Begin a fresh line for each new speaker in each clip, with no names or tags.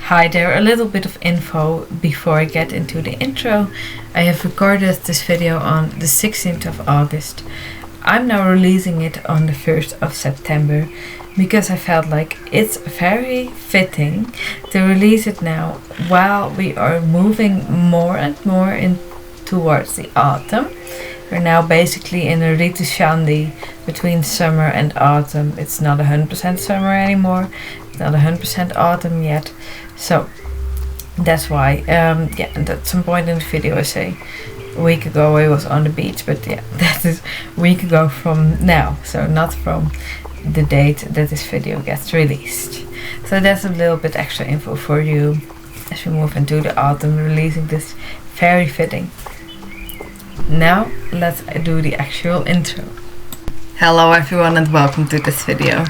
Hi there, a little bit of info before I get into the intro. I have recorded this video on the 16th of August. I'm now releasing it on the 1st of September because I felt like it's very fitting to release it now while we are moving more and more in towards the autumn. We're now basically in a Ritu Shandi between summer and autumn. It's not 100% summer anymore, it's not 100% autumn yet. So that's why, and at some point in the video I say a week ago I was on the beach, but yeah, that is a week ago from now, so not from the date that this video gets released. So that's a little bit extra info for you as we move into the autumn, releasing this very fitting. Now let's do the actual intro. Hello everyone and welcome to this video.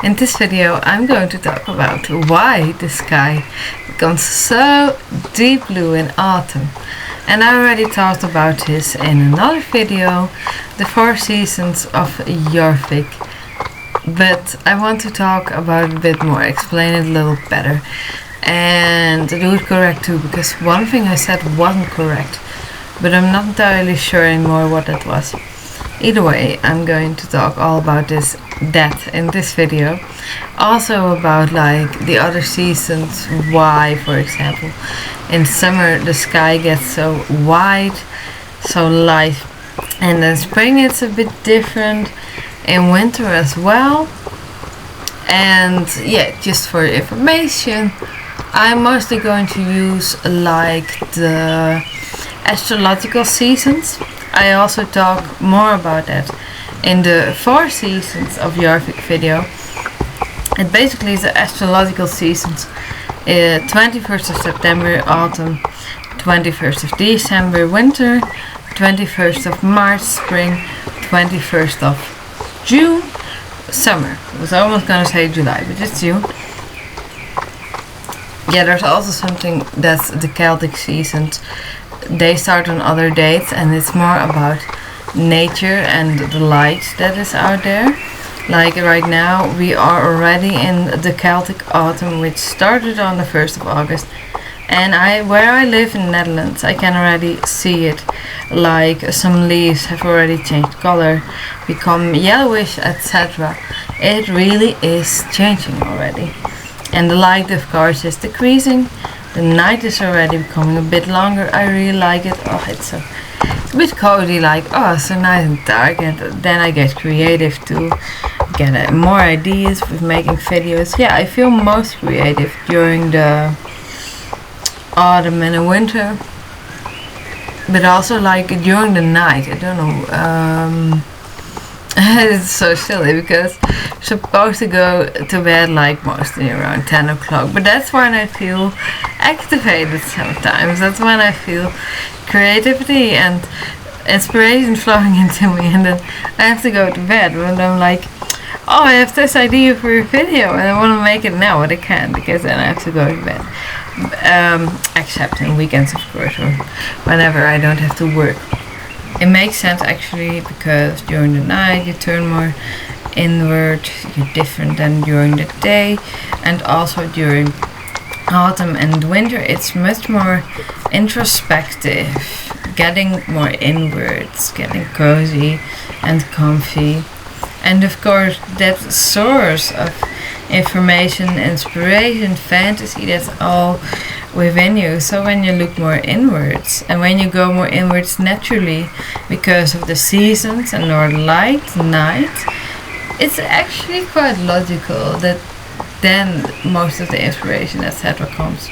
In this video I'm going to talk about why the sky becomes so deep blue in autumn. And I already talked about this in another video, the 4 seasons of Jorvik. But I want to talk about it a bit more, explain it a little better. And do it correct too, because one thing I said wasn't correct. But I'm not entirely sure anymore what that was. Either way, I'm going to talk all about that in this video. Also about like the other seasons, why, for example, in summer the sky gets so white, so light, and in spring it's a bit different, in winter as well. And yeah, just for information, I'm mostly going to use like the astrological seasons. I also talk more about that in the 4 seasons of Jorvik video. It basically is the astrological seasons. 21st of September, autumn, 21st of December, winter, 21st of March, spring, 21st of June, summer. I was almost gonna say July, but it's June. Yeah, there's also something that's the Celtic seasons. They start on other dates and it's more about nature and the light that is out there. Like right now we are already in the Celtic autumn, which started on the 1st of August, and where I live in the Netherlands I can already see it. Like some leaves have already changed color, become yellowish, etc. It really is changing already, and the light of course is decreasing. The night is already becoming a bit longer. I really like it. Oh, it's a bit cozy, like, oh, so nice and dark. And then I get creative to get more ideas with making videos. Yeah, I feel most creative during the autumn and the winter, but also like during the night. I don't know. It's so silly because I'm supposed to go to bed like mostly around 10 o'clock, but that's when I feel activated sometimes. That's when I feel creativity and inspiration flowing into me, and then I have to go to bed when I'm like, oh, I have this idea for a video and I want to make it now, but I can't because then I have to go to bed. Except in weekends, of course, or whenever I don't have to work. It makes sense actually, because during the night you turn more inward, you're different than during the day, and also during autumn and winter it's much more introspective, getting more inwards, getting cozy and comfy. And of course that source of information, inspiration, fantasy, that's all within you. So when you look more inwards and when you go more inwards naturally because of the seasons and more light night, it's actually quite logical that then most of the inspiration etc. comes.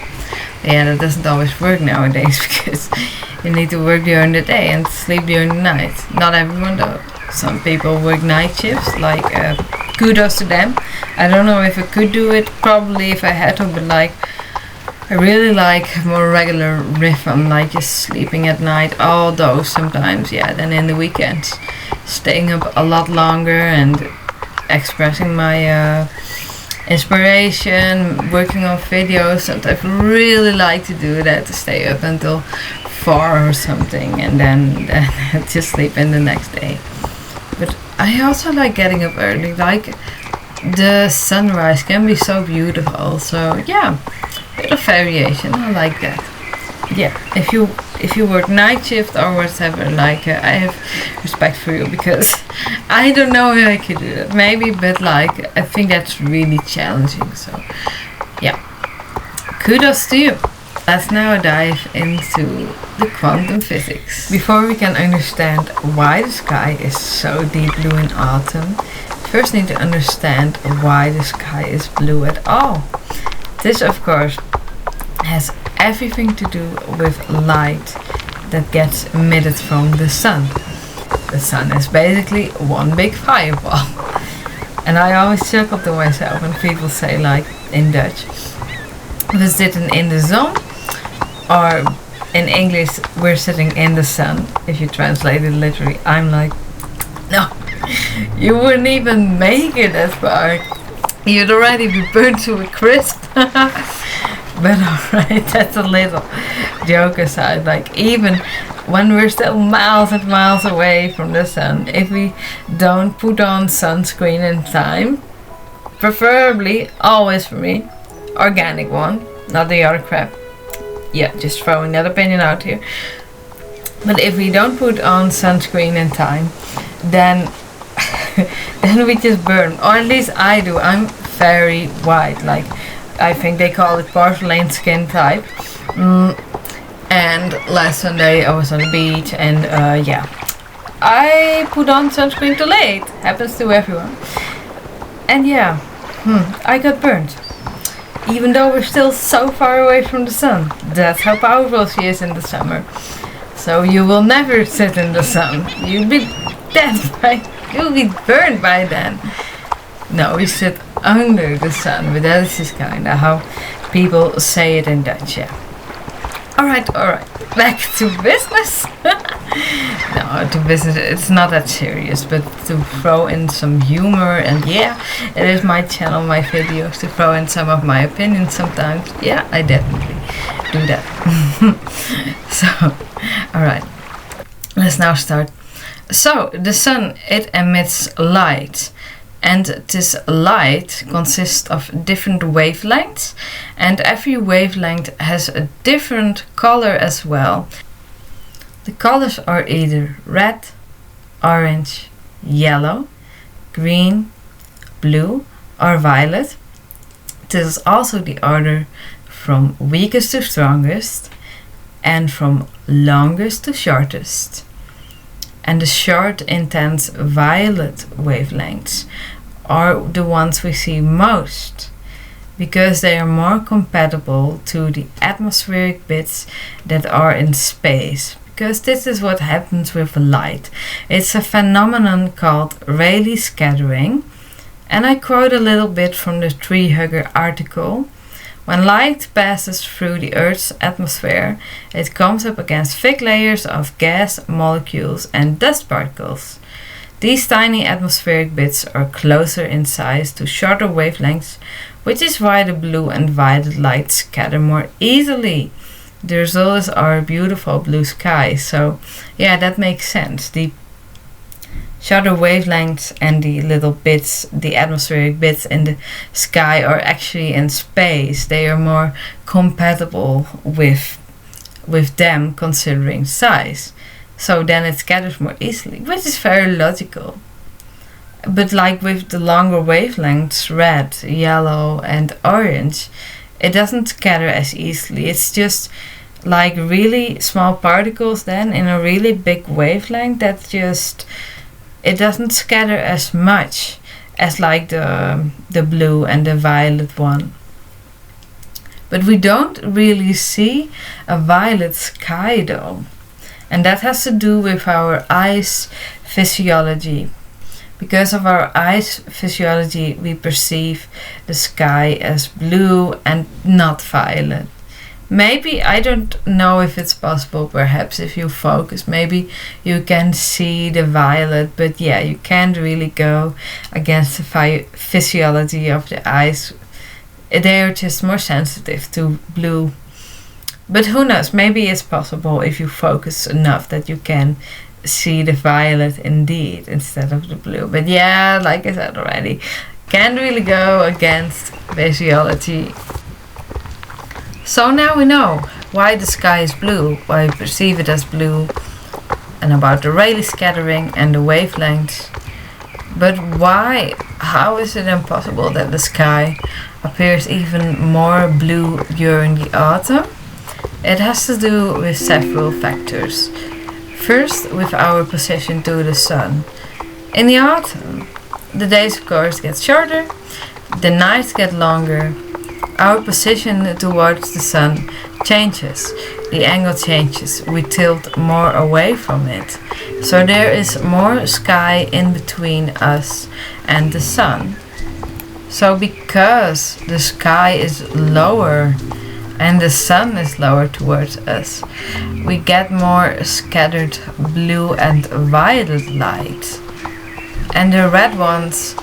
Yeah, that doesn't always work nowadays because you need to work during the day and sleep during the night. Not everyone though. Some people work night shifts, like kudos to them. I don't know if I could do it, probably if I had to, but like I really like a more regular rhythm, like just sleeping at night, although sometimes, yeah, then in the weekends, staying up a lot longer and expressing my inspiration, working on videos. Sometimes I really like to do that, to stay up until 4 or something and then just sleep in the next day. But I also like getting up early, like the sunrise can be so beautiful. So yeah, bit of variation. I like that. Yeah, if you work night shift or whatever, like I have respect for you, because I don't know if I could do that. Maybe, but like I think that's really challenging. So yeah, kudos to you. Let's now dive into the quantum physics. Before we can understand why the sky is so deep blue in autumn, first need to understand why the sky is blue at all. This of course has everything to do with light that gets emitted from the sun. The sun is basically one big fireball. And I always chuckle to myself when people say, like in Dutch, we zitten in the zon, or in English, we're sitting in the sun. If you translate it literally, I'm like, no, you wouldn't even make it that far. You'd already be burnt to a crisp. But alright, that's a little joke aside. Like, even when we're still miles and miles away from the sun, if we don't put on sunscreen in time, preferably, always for me, organic one, not the other crap. Yeah, just throwing that opinion out here. But if we don't put on sunscreen in time, then then we just burn. Or at least I do. I'm very white. Like, I think they call it porcelain skin type. And last Sunday I was on the beach, and yeah, I put on sunscreen too late. Happens to everyone. And yeah, I got burnt. Even though we're still so far away from the sun. That's how powerful she is in the summer. So you will never sit in the sun. You'll be dead you'll be burned by then. No, we sit under the sun, but that is just kinda how people say it in Dutch, yeah. Alright, back to business. No, to business, it's not that serious, but to throw in some humor, and yeah, it is my channel, my videos, to throw in some of my opinions sometimes. Yeah, I definitely do that. So, alright, let's now start. So, the sun, it emits light. And this light consists of different wavelengths, and every wavelength has a different color as well. The colors are either red, orange, yellow, green, blue, or violet. This is also the order from weakest to strongest and from longest to shortest. And the short, intense violet wavelengths are the ones we see most, because they are more compatible to the atmospheric bits that are in space. Because this is what happens with light. It's a phenomenon called Rayleigh scattering. And I quote a little bit from the Tree Hugger article. When light passes through the Earth's atmosphere, it comes up against thick layers of gas, molecules, and dust particles. These tiny atmospheric bits are closer in size to shorter wavelengths, which is why the blue and violet light scatter more easily. The result is our beautiful blue sky. So yeah, that makes sense. The shorter wavelengths and the little bits, the atmospheric bits in the sky, are actually in space. They are more compatible with them, considering size. So then it scatters more easily, which is very logical. But like with the longer wavelengths, red, yellow, and orange, it doesn't scatter as easily. It's just like really small particles then in a really big wavelength that just, it doesn't scatter as much as like the blue and the violet one. But we don't really see a violet sky though. And that has to do with our eyes' physiology. Because of our eyes' physiology, we perceive the sky as blue and not violet. Maybe, I don't know if it's possible, perhaps if you focus, maybe you can see the violet, but yeah, you can't really go against the physiology of the eyes. They are just more sensitive to blue. But who knows, maybe it's possible if you focus enough that you can see the violet indeed instead of the blue. But yeah, like I said already, can't really go against physiology. So now we know why the sky is blue, why we perceive it as blue, and about the Rayleigh scattering and the wavelengths. But why? How is it impossible that the sky appears even more blue during the autumn? It has to do with several factors. First, with our position to the sun. In the autumn, the days of course get shorter, the nights get longer, our position towards the sun changes, the angle changes, we tilt more away from it. So there is more sky in between us and the sun. So because the sky is lower and the sun is lower towards us, we get more scattered blue and violet light. And the red ones,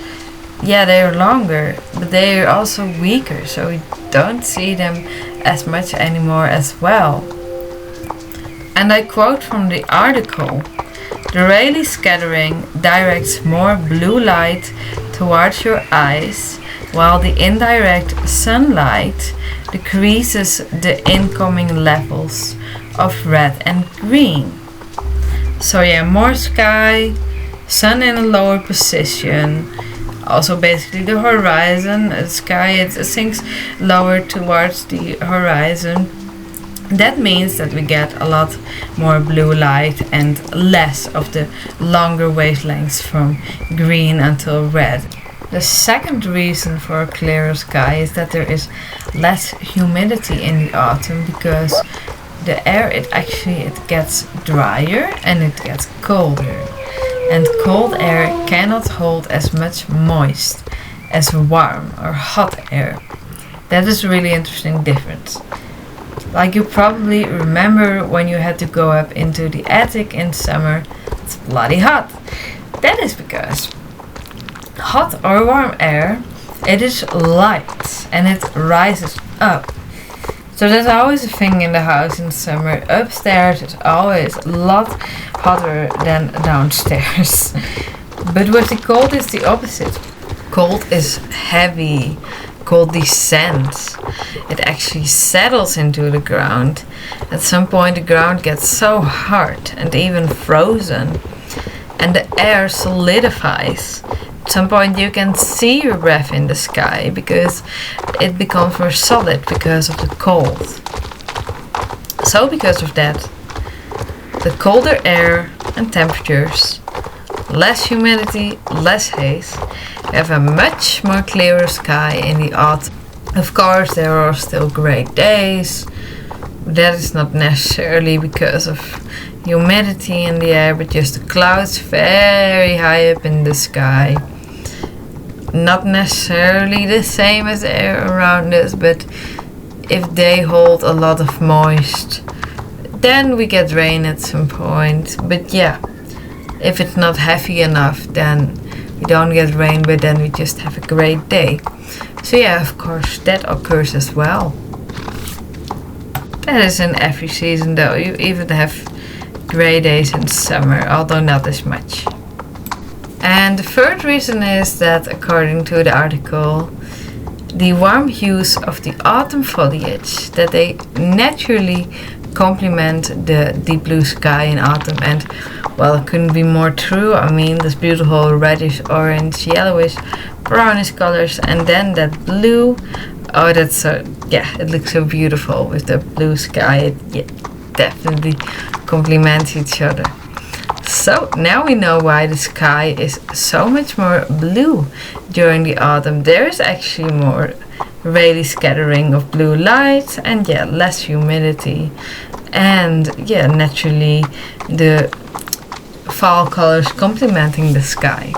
yeah, they are longer, but they are also weaker, so we don't see them as much anymore as well. And I quote from the article, "The Rayleigh scattering directs more blue light towards your eyes, while the indirect sunlight decreases the incoming levels of red and green." So yeah, more sky, sun in a lower position, also basically the horizon, the sky it sinks lower towards the horizon. That means that we get a lot more blue light and less of the longer wavelengths from green until red. The second reason for a clearer sky is that there is less humidity in the autumn, because the air it gets drier and it gets colder. And cold air cannot hold as much moist as warm or hot air. That is a really interesting difference. Like you probably remember when you had to go up into the attic in summer, it's bloody hot. That is because hot or warm air, it is light and it rises up. So there's always a thing in the house in summer. Upstairs is always a lot hotter than downstairs. But with the cold it's the opposite. Cold is heavy. Cold descends. It actually settles into the ground. At some point the ground gets so hard and even frozen, and the air solidifies. At some point you can see your breath in the sky because it becomes more solid because of the cold. So because of that, the colder air and temperatures, less humidity, less haze, we have a much more clearer sky in the autumn. Of course there are still great days. That is not necessarily because of humidity in the air, but just the clouds very high up in the sky. Not necessarily the same as the air around us, but if they hold a lot of moist, then we get rain at some point. But yeah, if it's not heavy enough, then we don't get rain, but then we just have a great day. So yeah, of course that occurs as well. That is in every season though. You even have grey days in summer, although not as much. And the third reason is that, according to the article, the warm hues of the autumn foliage, that they naturally complement the deep blue sky in autumn. And well, it couldn't be more true. I mean, this beautiful reddish, orange, yellowish, brownish colors, and then that blue. Oh, that's so, yeah, it looks so beautiful with the blue sky. It definitely complements each other. So now we know why the sky is so much more blue during the autumn. There is actually more Rayleigh scattering of blue light, and yeah, less humidity, and yeah, naturally the fall colors complementing the sky.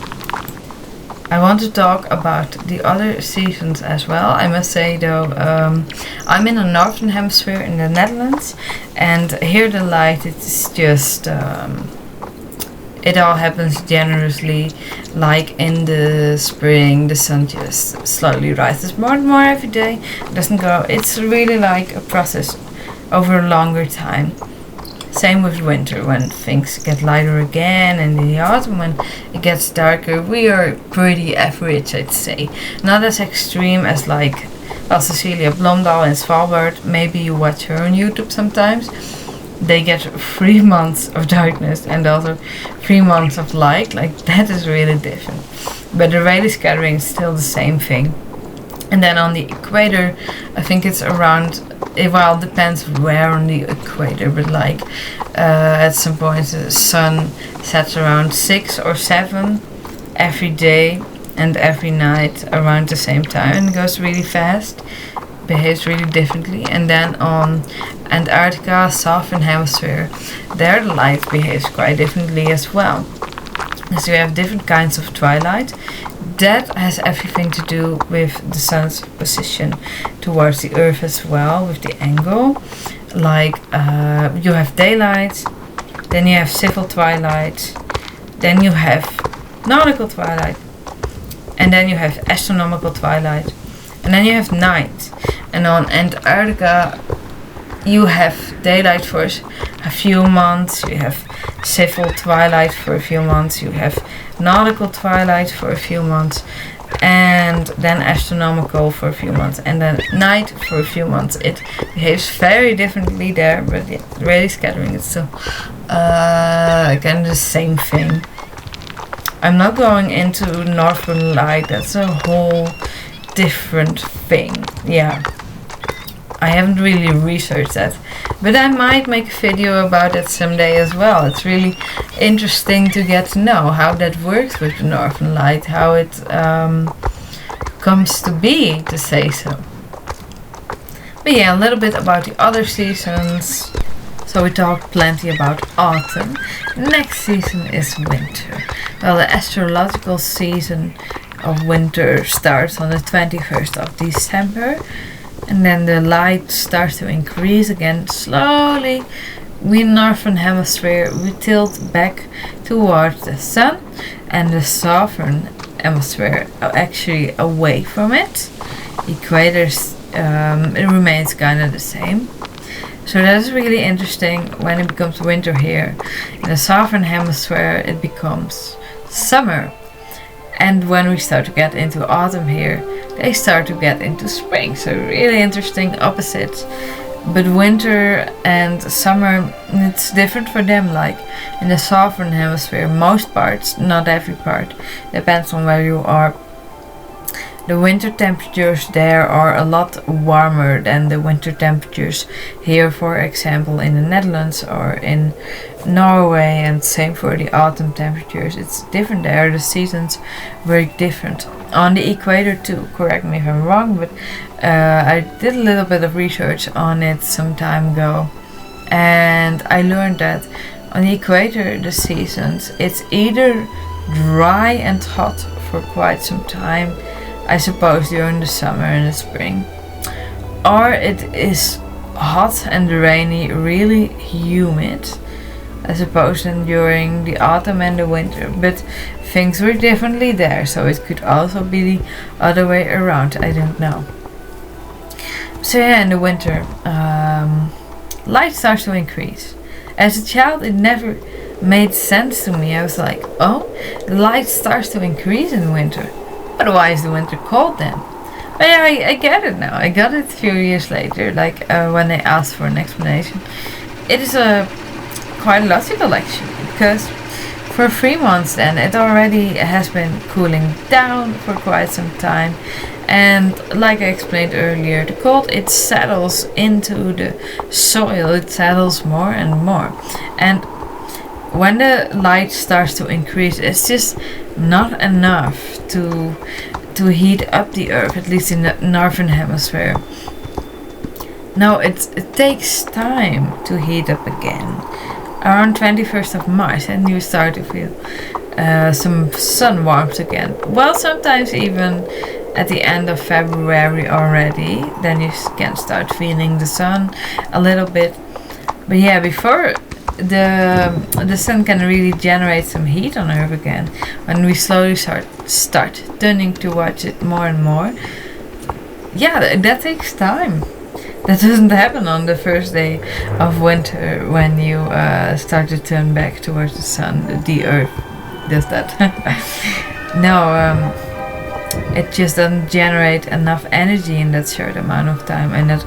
I want to talk about the other seasons as well. I must say though, I'm in the northern hemisphere in the Netherlands, and here the light is just it all happens generously. Like in the spring, the sun just slowly rises more and more every day. It doesn't go. It's really like a process over a longer time. Same with winter, when things get lighter again, and in the autumn when it gets darker. We are pretty average, I'd say. Not as extreme as like Well, Cecilia Blomdahl in Svalbard, maybe you watch her on YouTube sometimes. They get 3 months of darkness and also 3 months of light. Like, that is really different. But the radial scattering is still the same thing. And then on the equator, I think it's around, well, it depends where on the equator, but like at some point the sun sets around 6 or 7 every day and every night around the same time, and it goes really fast, behaves really differently. And then on Antarctica, southern hemisphere, there the light behaves quite differently as well. So you have different kinds of twilight. That has everything to do with the sun's position towards the earth as well, with the angle. Like you have daylight, then you have civil twilight, then you have nautical twilight, and then you have astronomical twilight, and then you have night. And on Antarctica you have daylight for a few months, you have civil twilight for a few months, you have nautical twilight for a few months, and then astronomical for a few months, and then night for a few months. It behaves very differently there, but yeah, the radial scattering is still kind of the same thing. I'm not going into northern light, that's a whole different thing. Yeah, I haven't really researched that, but I might make a video about it someday as well. It's really interesting to get to know how that works with the northern light, how it comes to be, to say so. But yeah, a little bit about the other seasons. So we talked plenty about autumn. Next season is winter. Well, the astrological season of winter starts on the 21st of December. And then the light starts to increase again slowly. We northern hemisphere, we tilt back towards the sun, and the southern hemisphere actually away from it. Equator it remains kind of the same. So that's really interesting. When it becomes winter here in the southern hemisphere, it becomes summer. And when we start to get into autumn here, they start to get into spring. So really interesting opposites. But winter and summer, it's different for them. Like in the southern hemisphere, most parts, not every part, depends on where you are. The winter temperatures there are a lot warmer than the winter temperatures here, for example, in the Netherlands or in Norway, and same for the autumn temperatures. It's different there, the seasons very different. On the equator too, correct me if I'm wrong, but I did a little bit of research on it some time ago, and I learned that on the equator, the seasons, it's either dry and hot for quite some time, I suppose during the summer and the spring, or it is hot and rainy, really humid, I suppose, then during the autumn and the winter. But things were differently there, so it could also be the other way around, I don't know. So yeah, in the winter, light starts to increase. As a child, it never made sense to me. I was like, oh, the light starts to increase in winter. But why is the winter cold then? But yeah, I get it now. I got it a few years later, like when they asked for an explanation. It is a quite logical actually, because for 3 months then it already has been cooling down for quite some time. And like I explained earlier, the cold, it settles into the soil, it settles more and more. And when the light starts to increase, it's just not enough to heat up the earth, at least in the northern hemisphere. No, it takes time to heat up again. Around 21st of March, and you start to feel some sun warmth again. Well, sometimes even at the end of February already, then you can start feeling the sun a little bit. But yeah, before the sun can really generate some heat on Earth again, when we slowly start turning towards it more and more. Yeah, that takes time. That doesn't happen on the first day of winter when you start to turn back towards the sun. The Earth does that. No, it just doesn't generate enough energy in that short amount of time. And that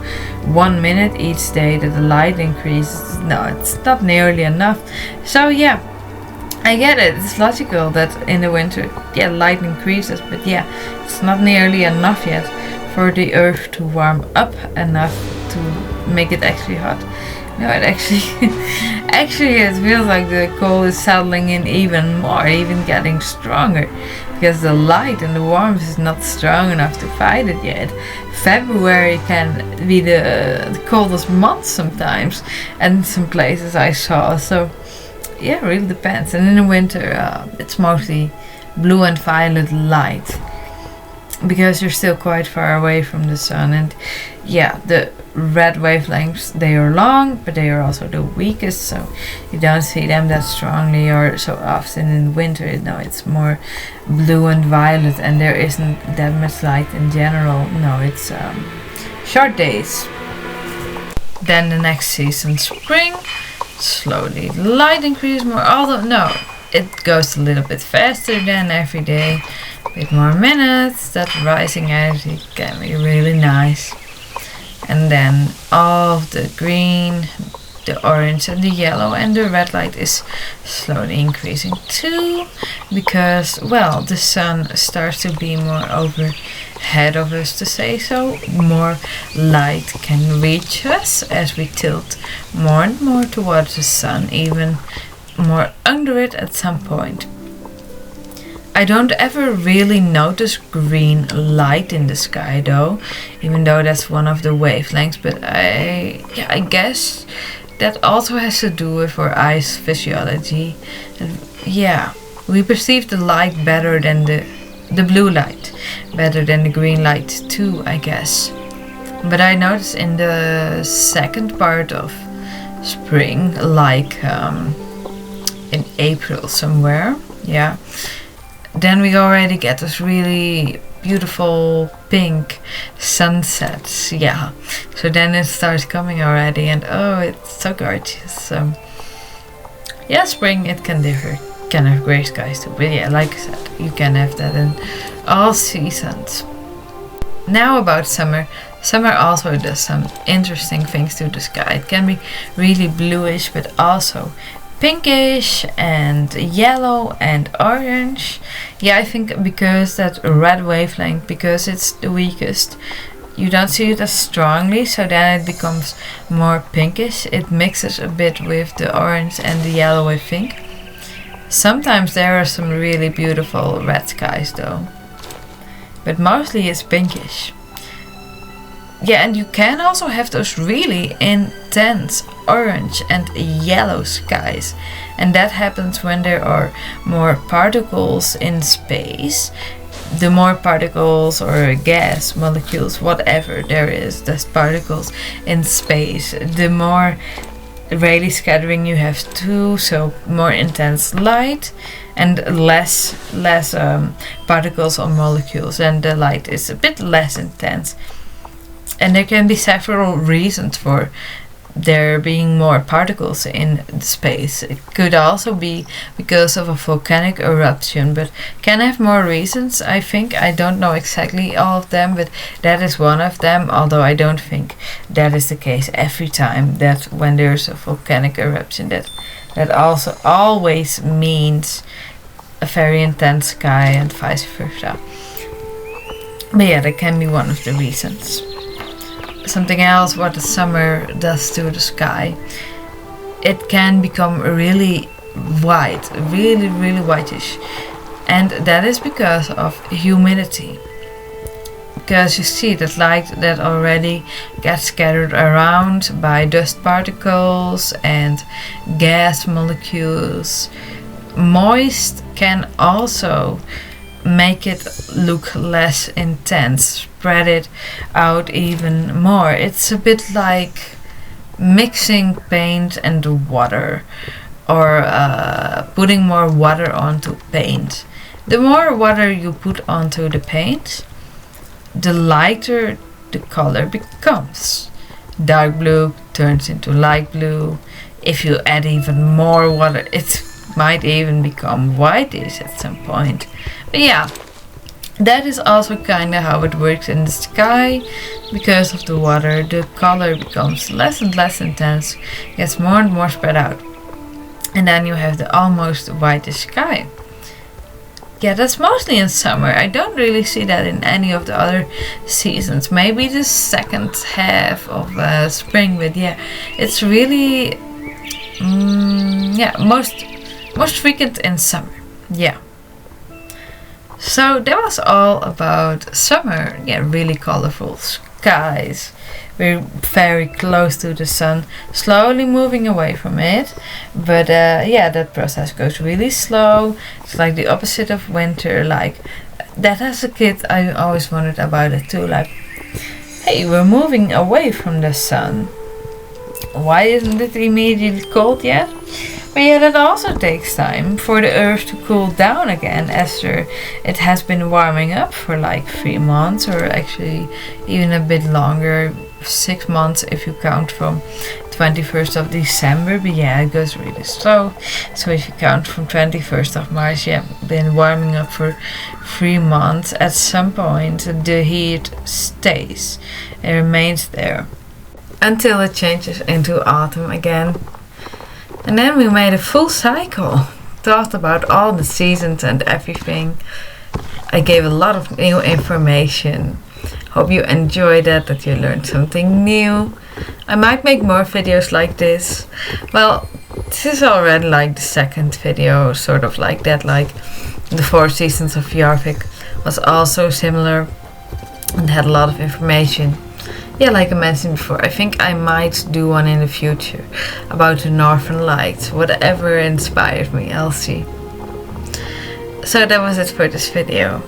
1 minute each day that the light increases, no, it's not nearly enough. So yeah, I get it. It's logical that in the winter, yeah, light increases, but yeah, it's not nearly enough yet for the Earth to warm up enough to make it actually hot. No, it actually it feels like the cold is settling in even more, even getting stronger, because the light and the warmth is not strong enough to fight it yet. February can be the coldest month sometimes, and some places I saw. So yeah, it really depends. And in the winter, it's mostly blue and violet light, because you're still quite far away from the sun. And yeah, the red wavelengths, they are long, but they are also the weakest, so you don't see them that strongly or so often in winter. No, it's more blue and violet, and there isn't that much light in general. No, it's short days. Then the next season, spring, slowly the light increases more, although no, it goes a little bit faster than every day, with more minutes. That rising energy can be really nice. And then all of the green, the orange and the yellow and the red light is slowly increasing too, because, well, the sun starts to be more overhead of us, to say so. More light can reach us as we tilt more and more towards the sun, even more under it at some point. I don't ever really notice green light in the sky though, even though that's one of the wavelengths, but I guess that also has to do with our eyes' physiology. And yeah, we perceive the light better than the blue light, better than the green light too, I guess. But I notice in the second part of spring, like in April somewhere, yeah, then we already get this really beautiful pink sunsets, yeah. So then it starts coming already, and oh, it's so gorgeous. So yeah, spring, it can differ. Can have grey skies too, but yeah, like I said, you can have that in all seasons. Now about summer. Summer also does some interesting things to the sky. It can be really bluish, but also pinkish and yellow and orange. Yeah, I think because that red wavelength, because it's the weakest, you don't see it as strongly, so then it becomes more pinkish. It mixes a bit with the orange and the yellow, I think. Sometimes there are some really beautiful red skies though, but mostly it's pinkish. Yeah, and you can also have those really intense orange and yellow skies, and that happens when there are more particles in space. The more particles or gas molecules, whatever there is, there's particles in space, the more Rayleigh scattering you have too, so more intense light and less particles or molecules, and the light is a bit less intense. And there can be several reasons for there being more particles in space. It could also be because of a volcanic eruption, but can have more reasons, I think. I don't know exactly all of them, but that is one of them, although I don't think that is the case every time, that when there's a volcanic eruption, that also always means a very intense sky and vice versa. But yeah, that can be one of the reasons. Something else what the summer does to the sky, it can become really white, really whitish, and that is because of humidity. Because you see that light that already gets scattered around by dust particles and gas molecules. Moist can also make it look less intense, spread it out even more. It's a bit like mixing paint and water, or putting more water onto paint. The more water you put onto the paint, the lighter the color becomes. Dark blue turns into light blue. If you add even more water, it might even become whitish at some point. But yeah, That is also kind of how it works in the sky. Because of the water, the color becomes less and less intense, gets more and more spread out. And then you have the almost whitish sky. Yeah, that's mostly in summer. I don't really see that in any of the other seasons. Maybe the second half of spring, but yeah, it's really most frequent in summer. Yeah. So that was all about summer. Yeah, really colorful skies. We're very close to the sun, slowly moving away from it. But yeah, that process goes really slow. It's like the opposite of winter. Like that as a kid, I always wondered about it too. Like, hey, we're moving away from the sun. Why isn't it immediately cold yet? But yeah, that also takes time for the earth to cool down again after it has been warming up for like 3 months, or actually even a bit longer, 6 months if you count from 21st of December. But yeah, it goes really slow. So if you count from 21st of March, yeah, been warming up for 3 months. At some point the heat stays, it remains there until it changes into autumn again. And then we made a full cycle, talked about all the seasons and everything. I gave a lot of new information. Hope you enjoyed that you learned something new. I might make more videos like this. Well, this is already like the second video, sort of like that. Like the 4 seasons of Jarvik was also similar and had a lot of information. Yeah, like I mentioned before, I think I might do one in the future about the Northern Lights. Whatever inspired me, I'll see. So that was it for this video.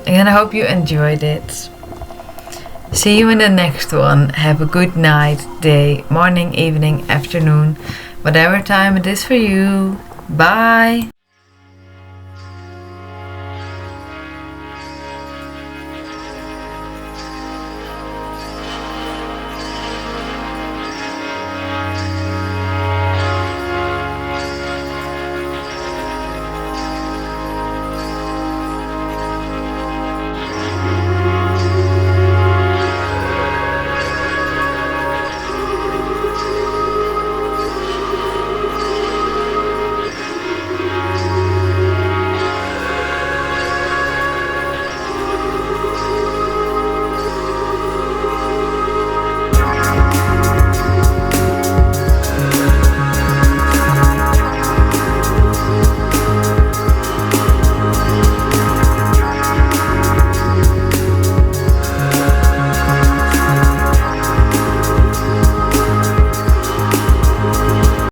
Again, I hope you enjoyed it. See you in the next one. Have a good night, day, morning, evening, afternoon, whatever time it is for you. Bye!